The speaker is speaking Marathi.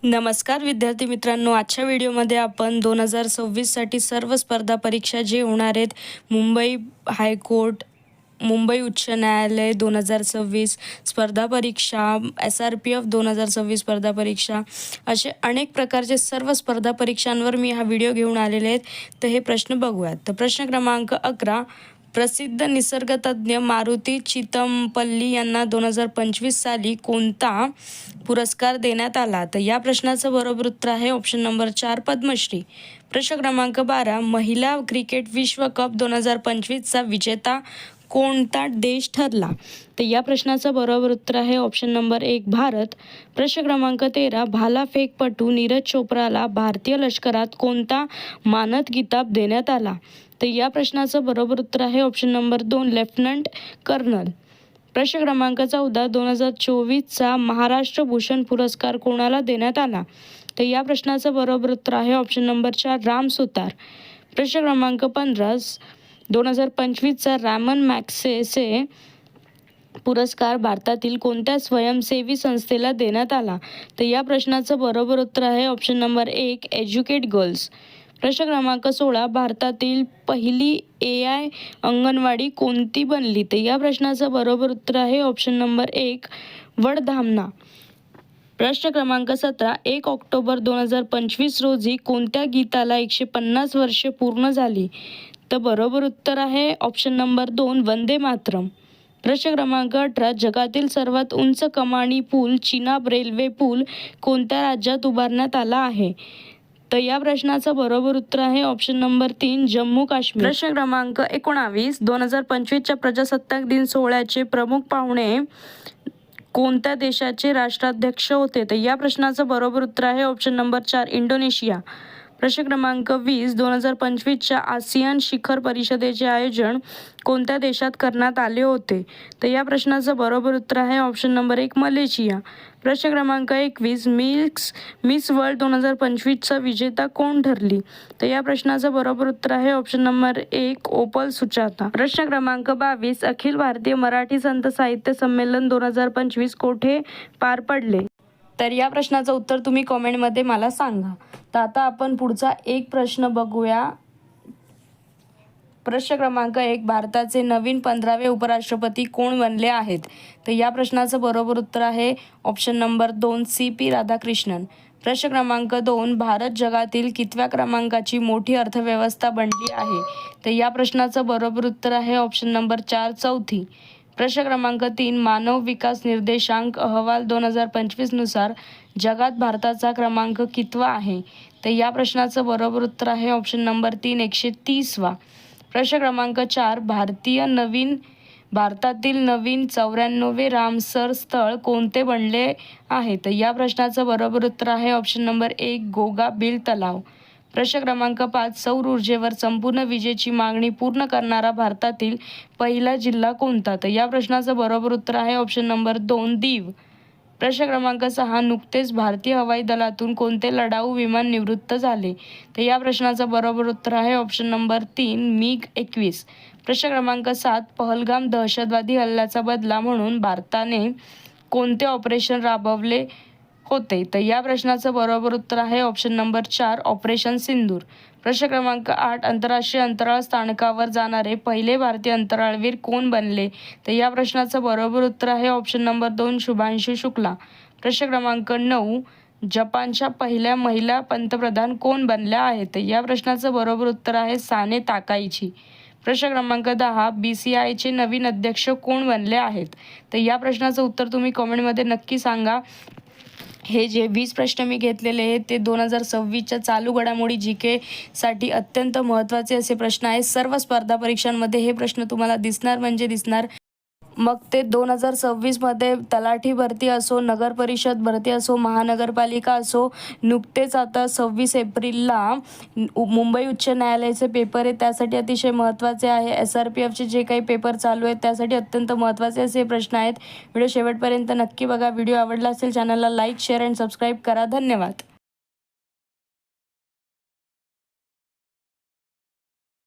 नमस्कार विद्यार्थी मित्रांनो, आजच्या व्हिडिओमध्ये आपण 2026 साठी सर्व स्पर्धा परीक्षा जे होणार आहेत, मुंबई हायकोर्ट, मुंबई उच्च न्यायालय 2026 स्पर्धा परीक्षा, SRPF 2026 स्पर्धा परीक्षा, असे अनेक प्रकारचे सर्व स्पर्धा परीक्षांवर मी हा व्हिडिओ घेऊन आलेले आहेत. तर हे प्रश्न बघूयात. तर प्रश्न क्रमांक 11, प्रसिद्ध निसर्गतज्ञ मारुती चितमपल्ली यांना 2025 साली कोणता पुरस्कार देण्यात आला? तर या प्रश्नाचं बरोबर उत्तर आहे ऑप्शन नंबर 4, पद्मश्री. प्रश्न क्रमांक 12, महिला क्रिकेट विश्वकप 2025चा विजेता कोणता देश ठरला? तर या प्रश्नाचं बरोबर उत्तर आहे ऑप्शन नंबर 1, भारत. प्रश्न क्रमांक 13, भालाफेकपटू नीरज चोप्राला भारतीय लष्करात कोणता मानद किताब देण्यात आला? तर या प्रश्नाचं बरोबर उत्तर आहे ऑप्शन नंबर 2, लेफ्टनंट कर्नल. प्रश्न क्रमांक 14, 2024चा महाराष्ट्र भूषण पुरस्कार कोणाला देण्यात आला? तर या प्रश्नाचं बरोबर उत्तर आहे ऑप्शन नंबर 4, राम सुतार. प्रश्न क्रमांक 15, 2025चा रॅमन मॅग्सेसे पुरस्कार भारतातील कोणत्या स्वयंसेवी संस्थेला देण्यात आला? तर या प्रश्नाचं बरोबर उत्तर आहे ऑप्शन नंबर 1, एज्युकेट गर्ल्स. प्रश्न क्रमांक 16, भारतातील पहिली AI अंगणवाडी कोणती बनली? तर या प्रश्नाचं बरोबर उत्तर आहे ऑप्शन नंबर 1, वडधामना. प्रश्न क्रमांक 17, 1 ऑक्टोबर 2025 रोजी कोणत्या गीताला 150 वर्षे पूर्ण झाली? तर बरोबर उत्तर आहे ऑप्शन नंबर 2, वंदे मातरम. प्रश्न क्रमांक 18, जगातील सर्वात उंच कमानी पूल चिनाब रेल्वे पूल कोणत्या राज्यात उभारण्यात आला आहे? तर या प्रश्नाचं बरोबर उत्तर आहे ऑप्शन नंबर 3, जम्मू काश्मीर. प्रश्न क्रमांक 19, 2025च्या प्रजासत्ताक दिन सोहळ्याचे प्रमुख पाहुणे कोणत्या देशाचे राष्ट्राध्यक्ष होते? तर या प्रश्नाचं बरोबर उत्तर आहे ऑप्शन नंबर 4, इंडोनेशिया. प्रश्न क्रमांक 20, 2025च्या आसियान शिखर परिषदेचे आयोजन कोणत्या देशात करण्यात आले होते? तर या प्रश्नाचं बरोबर उत्तर आहे ऑप्शन नंबर 1, मलेशिया. प्रश्न क्रमांक 21, मिस वर्ल्ड 2025चा विजेता कोण ठरली? तर या प्रश्नाचं बरोबर उत्तर आहे ऑप्शन नंबर 1, ओपल सुचाता. प्रश्न क्रमांक 22, अखिल भारतीय मराठी संत साहित्य संमेलन 2025 कोठे पार पडले? तर या प्रश्नाचं उत्तर तुम्ही कॉमेंटमध्ये मला सांगा. तर आता आपण पुढचा एक प्रश्न बघूया. प्रश्न क्रमांक 1, भारताचे नवीन 15वे उपराष्ट्रपती कोण बनले आहेत? तर या प्रश्नाचं बरोबर उत्तर आहे ऑप्शन नंबर 2, CP राधाकृष्णन. प्रश्न क्रमांक 2, भारत जगातील कितव्या क्रमांकाची मोठी अर्थव्यवस्था बनली आहे? तर या प्रश्नाचं बरोबर उत्तर आहे ऑप्शन नंबर 4, चौथी. प्रश्न क्रमांक 3, मानव विकास निर्देशांक अहवाल 2025 नुसार जगात भारताचा क्रमांक कितवा आहे? तर या प्रश्नाचं बरोबर उत्तर आहे ऑप्शन नंबर 3, 130वा. प्रश्न क्रमांक 4, भारतातील नवीन 94वे रामसर स्थळ कोणते बनले आहे? तर या प्रश्नाचं बरोबर उत्तर आहे ऑप्शन नंबर 1, गोगा बिल तलाव. प्रश्न क्रमांक 5, सौर ऊर्जेवर संपूर्ण विजेची मागणी पूर्ण करणारा भारतातील पहिला जिल्हा कोणता? तर या प्रश्नाचं बरोबर उत्तर आहे ऑप्शन नंबर 2, दीव. प्रश्न क्रमांक 6, नुकतेच भारतीय हवाई दलातून कोणते लढाऊ विमान निवृत्त झाले? तर या प्रश्नाचं बरोबर उत्तर आहे ऑप्शन नंबर 3, MiG-21. प्रश्न क्रमांक 7, पहलगाम दहशतवादी हल्ल्याचा बदला म्हणून भारताने कोणते ऑपरेशन राबवले होते? तर या प्रश्नाचं बरोबर उत्तर आहे ऑप्शन नंबर 4, ऑपरेशन सिंदूर. प्रश्न क्रमांक 8, आंतरराष्ट्रीय अंतराळ स्थानकावर जाणारे पहिले भारतीय अंतराळवीर कोण बनले? तर या प्रश्नाचं बरोबर उत्तर आहे ऑप्शन नंबर 2, शुभांशु शुक्ला. प्रश्न क्रमांक 9, जपानच्या पहिल्या महिला पंतप्रधान कोण बनल्या आहेत? तर या प्रश्नाचं बरोबर उत्तर आहे साने ताकाईची. प्रश्न क्रमांक 10, BCIचे नवीन अध्यक्ष कोण बनले आहेत? तर या प्रश्नाचं उत्तर तुम्ही कमेंटमध्ये नक्की सांगा. हे जे 20 प्रश्न मी घेतलेले आहेत ते 2026च्या चालू घडामोडी GK साठी अत्यंत महत्त्वाचे असे प्रश्न आहेत. सर्व स्पर्धा परीक्षांमध्ये हे प्रश्न तुम्हाला दिसणार म्हणजे दिसणार. मग ते 2026मध्ये तलाठी भरती असो, नगर परिषद भरती असो, महानगरपालिका असो, नुकतेच आता 26 एप्रिलला मुंबई उच्च न्यायालयाचे पेपर आहेत, त्यासाठी अतिशय महत्त्वाचे आहे. SRPFचे जे काही पेपर चालू आहेत त्यासाठी अत्यंत महत्त्वाचे असे प्रश्न आहेत. व्हिडिओ शेवटपर्यंत नक्की बघा. व्हिडिओ आवडला असेल चॅनलला लाईक, शेअर अँड सबस्क्राईब करा. धन्यवाद.